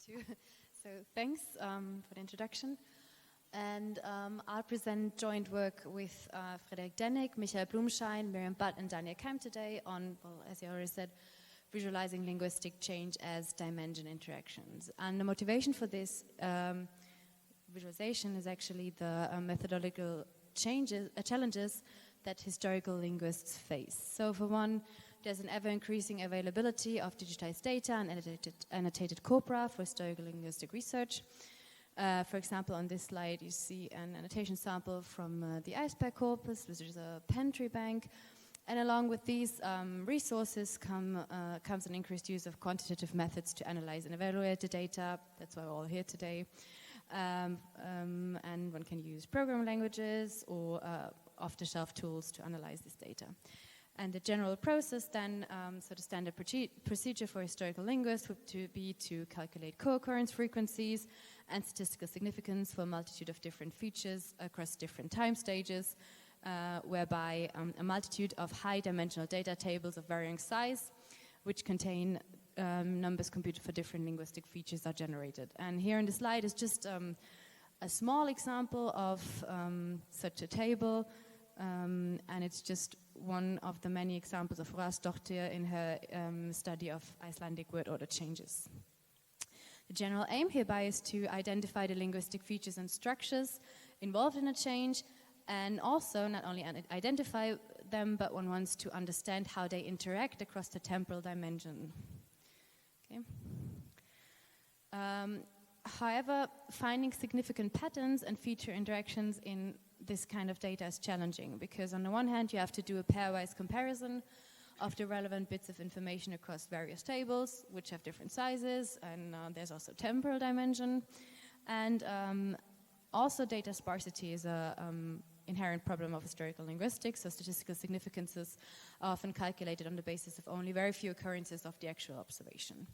too. So thanks for the introduction. And I'll present joint work with Frederik Dennig, Blumenschein, Miriam and Daniel Keim today on, well, as you already said, visualizing linguistic change as dimension interactions. And the motivation for this visualization is actually the methodological challenges that historical linguists face. So for one, there's an ever-increasing availability of digitized data and annotated corpora for historical linguistic research. For example, on this slide, you see an annotation sample from the Iceberg corpus, which is a pen tree bank. And along with these resources comes an increased use of quantitative methods to analyze and evaluate the data. That's why we're all here today. And one can use programming languages or off-the-shelf tools to analyze this data. And the general process then, so the standard procedure for historical linguists would be to calculate co-occurrence frequencies and statistical significance for a multitude of different features across different time stages, whereby a multitude of high-dimensional data tables of varying size, which contain numbers computed for different linguistic features, are generated. And here in the slide is just a small example of such a table, and it's just one of the many examples of Rasdottir in her study of Icelandic word order changes. The general aim hereby is to identify the linguistic features and structures involved in a change, and also not only identify them, but one wants to understand how they interact across the temporal dimension. Okay. However, finding significant patterns and feature interactions in this kind of data is challenging, because on the one hand you have to do a pairwise comparison of the relevant bits of information across various tables, which have different sizes, and there's also temporal dimension. And also data sparsity is an inherent problem of historical linguistics, so statistical significances are often calculated on the basis of only very few occurrences of the actual observation.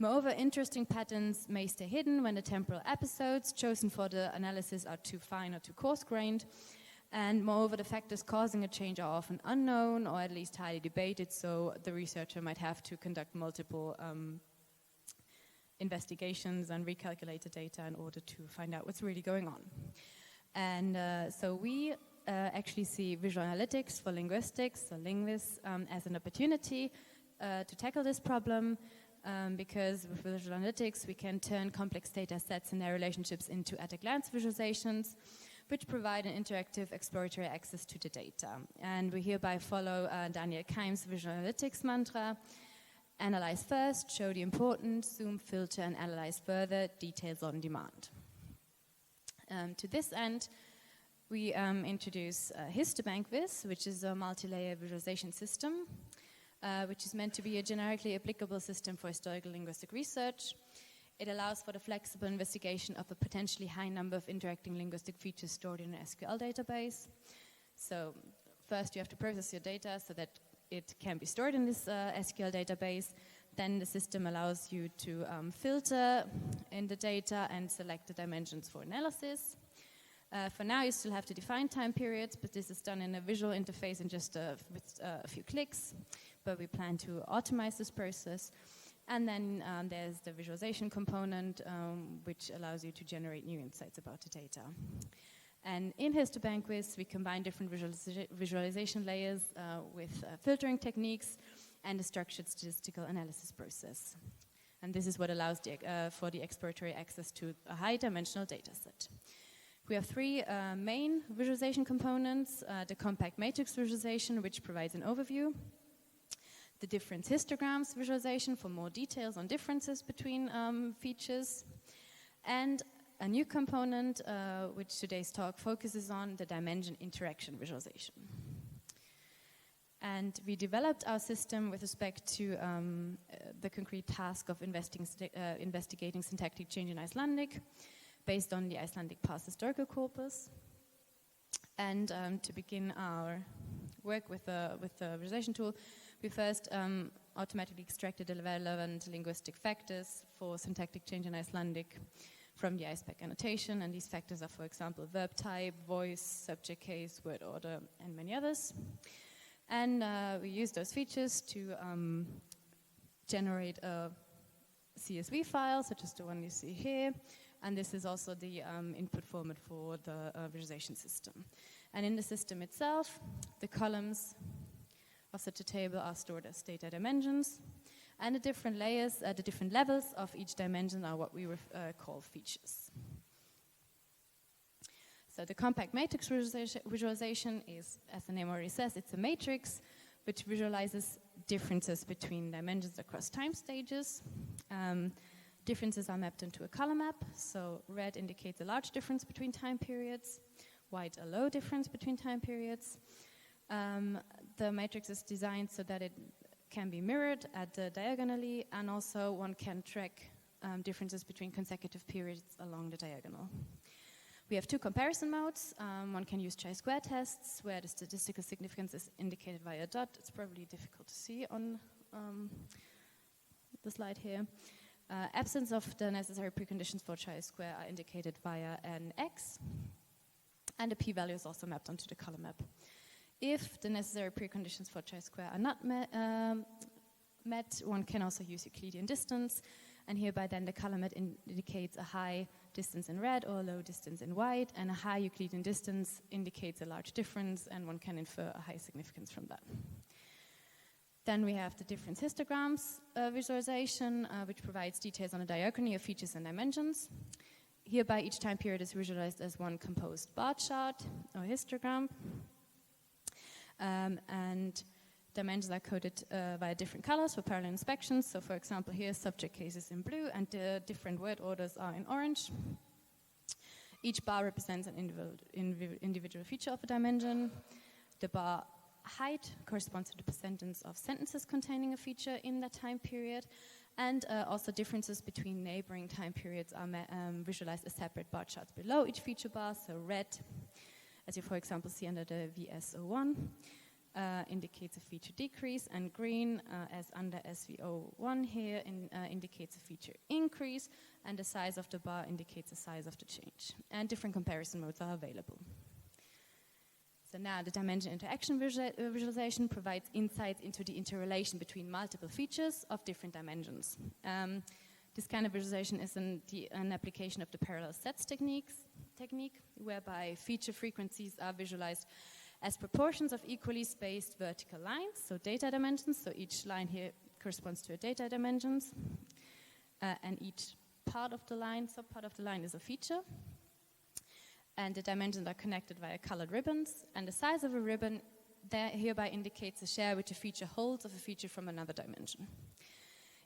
Moreover, interesting patterns may stay hidden when the temporal episodes chosen for the analysis are too fine or too coarse-grained. And moreover, the factors causing a change are often unknown or at least highly debated, so the researcher might have to conduct multiple investigations and recalculate the data in order to find out what's really going on. And so we actually see visual analytics for linguistics, so linguists, as an opportunity to tackle this problem. Because with visual analytics we can turn complex data sets and their relationships into at-a-glance visualizations, which provide an interactive exploratory access to the data. And we hereby follow Daniel Keim's visual analytics mantra: analyze first, show the important, zoom, filter, and analyze further, details on demand. To this end, we introduce HistoBankVis, which is a multi-layer visualization system, which is meant to be a generically applicable system for historical linguistic research. It allows for the flexible investigation of a potentially high number of interacting linguistic features stored in an SQL database. So first you have to process your data so that it can be stored in this SQL database. Then the system allows you to filter in the data and select the dimensions for analysis. For now you still have to define time periods, but this is done in a visual interface in just with a few clicks. But we plan to optimize this process. And then there's the visualization component, which allows you to generate new insights about the data. And in HistoBankVis, we combine different visualization layers with filtering techniques and a structured statistical analysis process. And this is what allows for the exploratory access to a high-dimensional data set. We have three main visualization components: the compact matrix visualization, which provides an overview; the difference histograms visualization for more details on differences between features; and a new component, which today's talk focuses on, the dimension interaction visualization. And we developed our system with respect to the concrete task of investigating syntactic change in Icelandic, based on the Icelandic past historical corpus. And to begin our work with the visualization tool, we first automatically extracted the relevant linguistic factors for syntactic change in Icelandic from the Iceberg annotation, and these factors are, for example, verb type, voice, subject case, word order, and many others. And we use those features to generate a CSV file, such as the one you see here. And this is also the input format for the visualization system. And in the system itself, the columns of such a table are stored as data dimensions. And the different layers, the different levels of each dimension are what we call features. So the compact matrix visualization is, as the name already says, it's a matrix which visualizes differences between dimensions across time stages. Differences are mapped into a color map, so red indicates a large difference between time periods, white a low difference between time periods. The matrix is designed so that it can be mirrored diagonally, and also one can track differences between consecutive periods along the diagonal. We have two comparison modes. One can use chi-square tests, where the statistical significance is indicated via a dot. It's probably difficult to see on the slide here. Absence of the necessary preconditions for chi-square are indicated via an X, and the p-value is also mapped onto the color map. If the necessary preconditions for chi-square are not met, one can also use Euclidean distance, and hereby then the color map indicates a high distance in red or a low distance in white, and a high Euclidean distance indicates a large difference, and one can infer a high significance from that. Then we have the difference histograms visualization, which provides details on a diachrony of features and dimensions. Hereby, each time period is visualized as one composed bar chart or histogram. And dimensions are coded via different colors for parallel inspections. So, for example, here subject cases in blue and the different word orders are in orange. Each bar represents an individual feature of a dimension. The bar height corresponds to the percentage of sentences containing a feature in that time period, and also differences between neighboring time periods are visualized as separate bar charts below each feature bar. So red, as you for example see under the VS01, indicates a feature decrease, and green, as under SVO1 here, indicates a feature increase, and the size of the bar indicates the size of the change. And different comparison modes are available. So now the dimension interaction visualization provides insights into the interrelation between multiple features of different dimensions. This kind of visualization is an application of the parallel sets technique, whereby feature frequencies are visualized as proportions of equally spaced vertical lines, so data dimensions. So each line here corresponds to a data dimensions, and each part of the line, subpart of the line, is a feature. And the dimensions are connected via colored ribbons, and the size of a ribbon there hereby indicates the share which a feature holds of a feature from another dimension.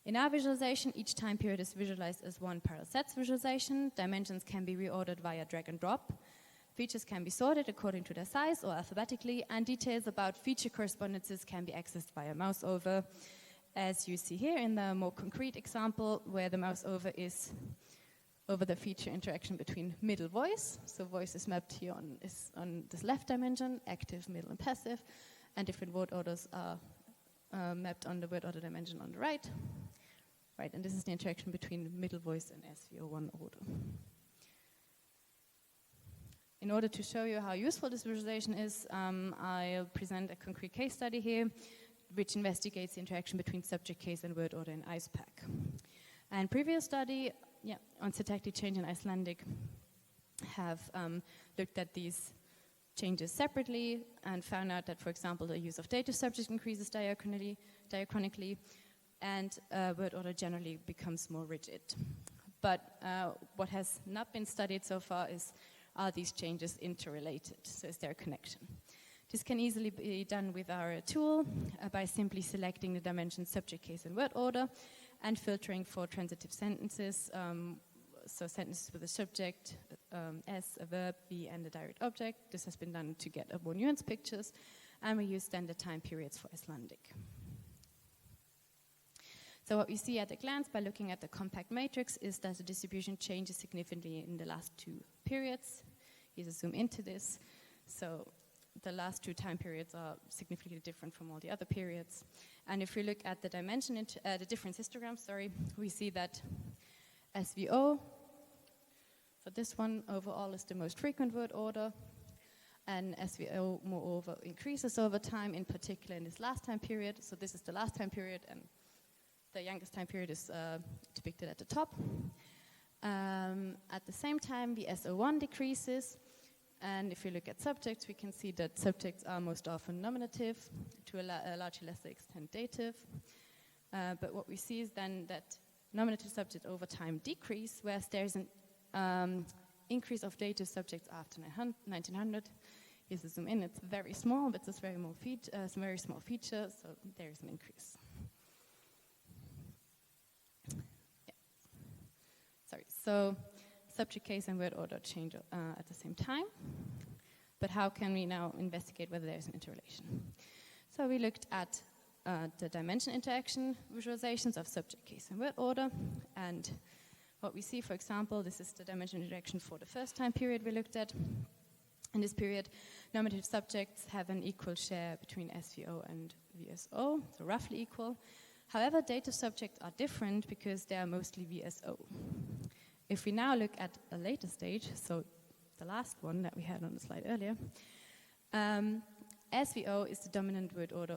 In our visualization, each time period is visualized as one parallel sets visualization. Dimensions can be reordered via drag and drop. Features can be sorted according to their size or alphabetically, and details about feature correspondences can be accessed via mouse over, as you see here in the more concrete example, where the mouse over is over the feature interaction between middle voice. So voice is mapped here on this left dimension, active, middle, and passive, and different word orders are mapped on the word order dimension on the right. Right, and this is the interaction between middle voice and SVO1 order. In order to show you how useful this visualization is, I'll present a concrete case study here, which investigates the interaction between subject case and word order in IcePack. And previous study on syntactic change in Icelandic have looked at these changes separately and found out that, for example, the use of dative subject increases diachronically, and word order generally becomes more rigid. But what has not been studied so far is, are these changes interrelated? So is there a connection? This can easily be done with our tool by simply selecting the dimension subject case and word order and filtering for transitive sentences, so sentences with a subject, S, a verb, V, and a direct object. This has been done to get more nuanced pictures, and we use standard time periods for Icelandic. So what we see at a glance by looking at the compact matrix is that the distribution changes significantly in the last two periods. You just zoom into this. So the last two time periods are significantly different from all the other periods. And if we look at the dimension, the difference histograms, we see that SVO, for this one, overall is the most frequent word order, and SVO, moreover, increases over time, in particular in this last time period. So this is the last time period, and The youngest time period is depicted at the top. At the same time, the SO1 decreases. And if you look at subjects, we can see that subjects are most often nominative, to a largely lesser extent dative. But what we see is then that nominative subjects over time decrease, whereas there's an increase of dative subjects after 1900. Here's a zoom in, it's very small, but it's a very small feature, so there's an increase. Yeah. Sorry, so subject case and word order change at the same time. But how can we now investigate whether there's an interrelation? So we looked at the dimension interaction visualizations of subject case and word order. And what we see, for example, this is the dimension interaction for the first time period we looked at. In this period, nominative subjects have an equal share between SVO and VSO, so roughly equal. However, dative subjects are different because they are mostly VSO. If we now look at a later stage, so the last one that we had on the slide earlier, SVO is the dominant word order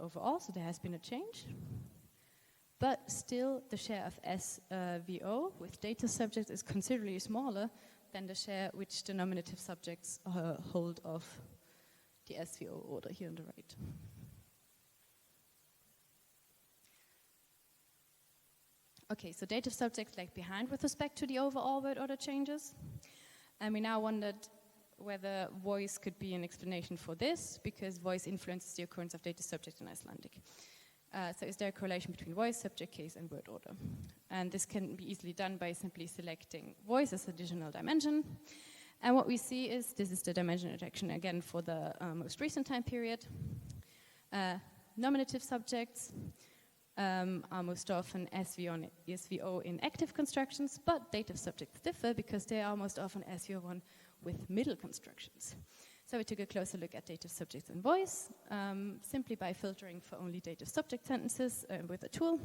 overall, so there has been a change. But still, the share of SVO with dative subjects is considerably smaller than the share which the nominative subjects hold of the SVO order here on the right. Okay, so dative subjects lag behind with respect to the overall word order changes. And we now wondered whether voice could be an explanation for this, because voice influences the occurrence of dative subjects in Icelandic. So is there a correlation between voice, subject case, and word order? And this can be easily done by simply selecting voice as additional dimension. And what we see is, this is the dimension interaction again for the most recent time period. Nominative subjects are most often SVO in active constructions, but dative subjects differ because they are most often SVO1 with middle constructions. So we took a closer look at dative subjects and voice, simply by filtering for only dative subject sentences with a tool.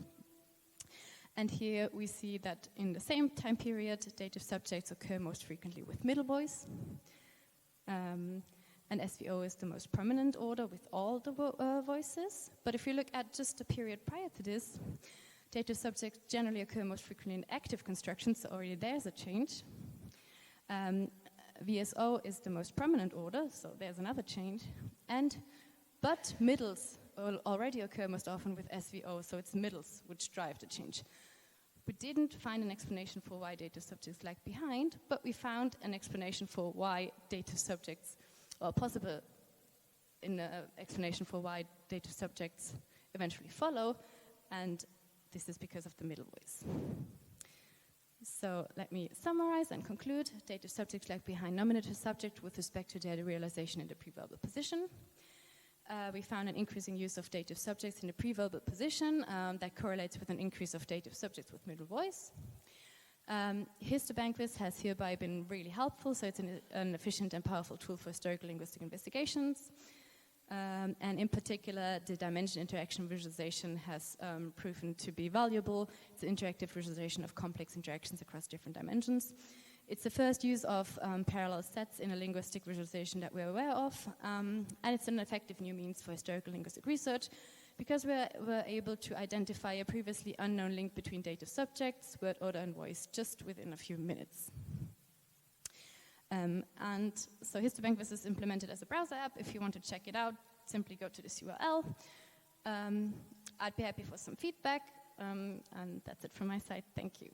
And here we see that in the same time period, dative subjects occur most frequently with middle voice. And SVO is the most prominent order with all the voices. But if you look at just the period prior to this, dative subjects generally occur most frequently in active constructions, so already there's a change. VSO is the most prominent order, so there's another change. But middles already occur most often with SVO, so it's middles which drive the change. We didn't find an explanation for why dative subjects lag behind, but we found an explanation for why dative subjects, or possible explanation for why dative subjects eventually follow, and this is because of the middle voice. So let me summarize and conclude. Dative subjects lag behind nominative subject with respect to their realization in the preverbal position. We found an increasing use of dative subjects in the preverbal position that correlates with an increase of dative subjects with middle voice. HistoBankVis has hereby been really helpful, so it's an efficient and powerful tool for historical linguistic investigations. And in particular, the dimension interaction visualization has proven to be valuable. It's an interactive visualization of complex interactions across different dimensions. It's the first use of parallel sets in a linguistic visualization that we're aware of, and it's an effective new means for historical linguistic research because we're able to identify a previously unknown link between dative subjects, word order, and voice just within a few minutes. And so HistoBankVis is implemented as a browser app. If you want to check it out, simply go to this URL. I'd be happy for some feedback, and that's it from my side. Thank you.